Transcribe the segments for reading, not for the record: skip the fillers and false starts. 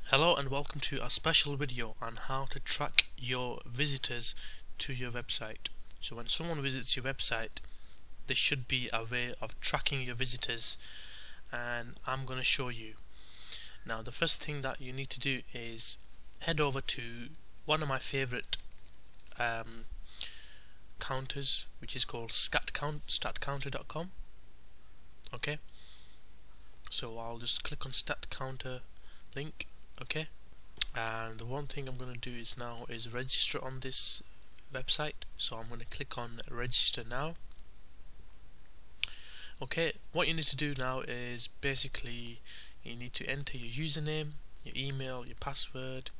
Hello and welcome to a special video on how to track your visitors to your website. So when someone visits your website, there should be a way of tracking your visitors, and I'm going to show you. Now the first thing that you need to do is head over to one of my favorite counters, which is called statcounter.com. Okay, so I'll just click on StatCounter link. Okay, and the one thing I'm going to do is now is register on this website, so I'm going to click on register now. Okay, what you need to do now is basically you need to enter your username, your email, your password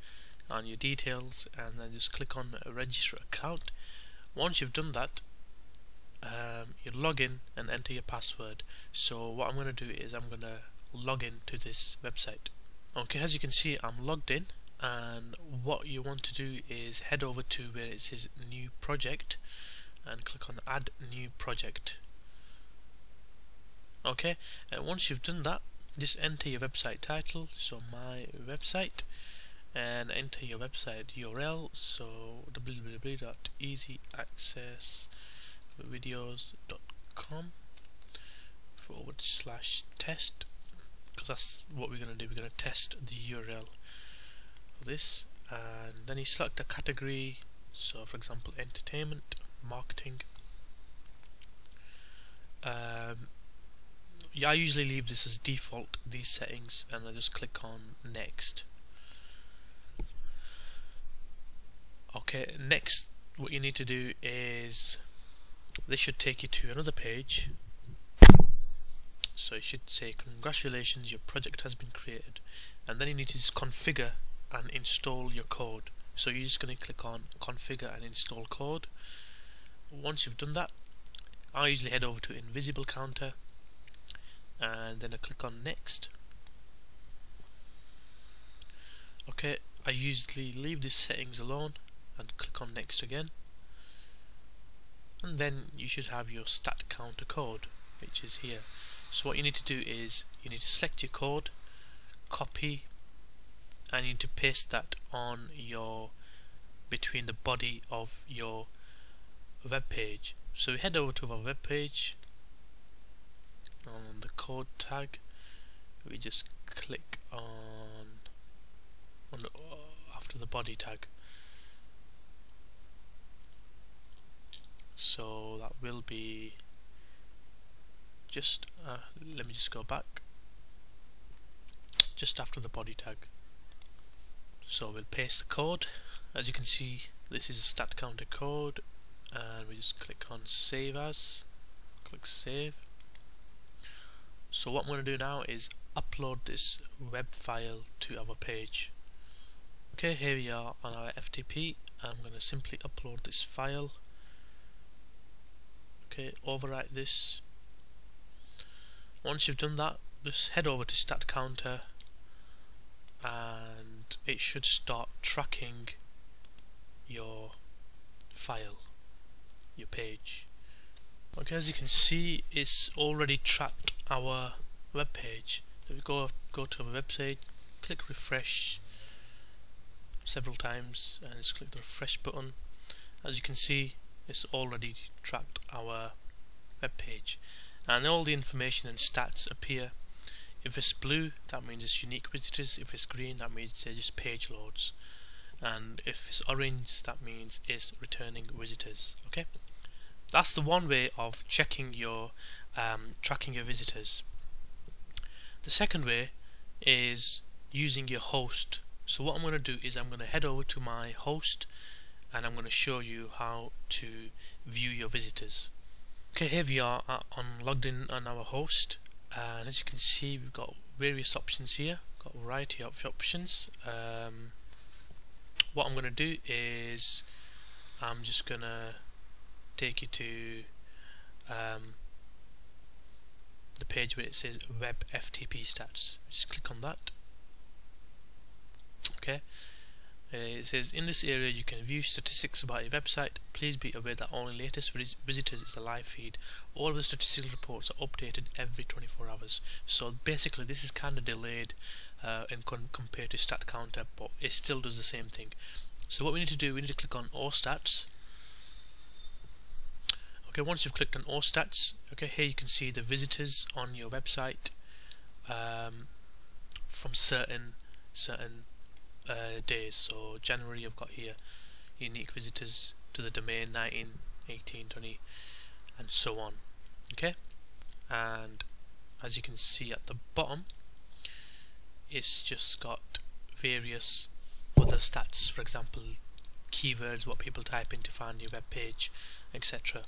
and your details, and then just click on register account. Once you've done that, you log in and enter your password. So what I'm going to do is I'm going to log in to this website. Okay, as you can see, I'm logged in, and what you want to do is head over to where it says new project and click on add new project. Okay, and once you've done that, just enter your website title, so my website, and enter your website URL, so www.easyaccessvideos.com/test, because that's what we're going to do. We're going to test the URL for this, and then you select a category, so for example entertainment, marketing. I usually leave this as default, these settings, and I just click on next. Okay, next what you need to do is this should take you to another page. So it should say congratulations, your project has been created, and then you need to just configure and install your code. So you're just going to click on configure and install code. Once you've done that, I usually head over to Invisible Counter and then I click on next. Okay, I usually leave these settings alone and click on next again, and then you should have your stat counter code, which is here. So what you need to do is you need to select your code, copy, and you need to paste that on your between the body of your web page. So we head over to our web page. On the code tag, we just click on after the body tag. So that will be just let me just go back, just after the body tag. So we'll paste the code. As you can see, this is a stat counter code, and we just click on save as, click save. So what I'm going to do now is upload this web file to our page. Okay, here we are on our FTP. I'm going to simply upload this file. Okay, overwrite this. Once you've done that, just head over to StatCounter and it should start tracking your file, your page. Okay, as you can see, it's already tracked our web page. So we go to our website, click refresh several times, and just click the refresh button. As you can see, it's already tracked our web page, and all the information and stats appear. If it's blue, that means it's unique visitors. If it's green, that means they're just page loads, and if it's orange, that means it's returning visitors. Okay, that's the one way of checking your tracking your visitors. The second way is using your host. So what I'm going to do is I'm going to head over to my host and I'm going to show you how to view your visitors. Okay, here we are logged in on our host, and as you can see, we've got various options here, got a variety of options. What I'm going to do is I'm just going to take you to the page where it says web FTP stats. Just click on that. Okay, It says, in this area you can view statistics about your website. Please be aware that only latest visitors is the live feed. All of the statistical reports are updated every 24 hours. So basically this is kind of delayed compared to StatCounter, but it still does the same thing. So what we need to do, we need to click on All Stats. Okay, once you've clicked on All Stats, okay, here you can see the visitors on your website from certain days. So January, I've got here unique visitors to the domain 19, 18, 20 and so on. Okay, and as you can see at the bottom, it's just got various other stats, for example keywords, what people type in to find your web page, etc.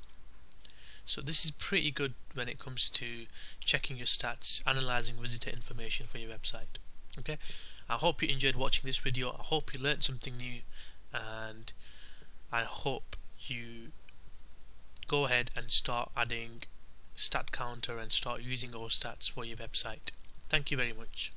So this is pretty good when it comes to checking your stats, analyzing visitor information for your website. Okay, I hope you enjoyed watching this video. I hope you learned something new, and I hope you go ahead and start adding StatCounter and start using All Stats for your website. Thank you very much.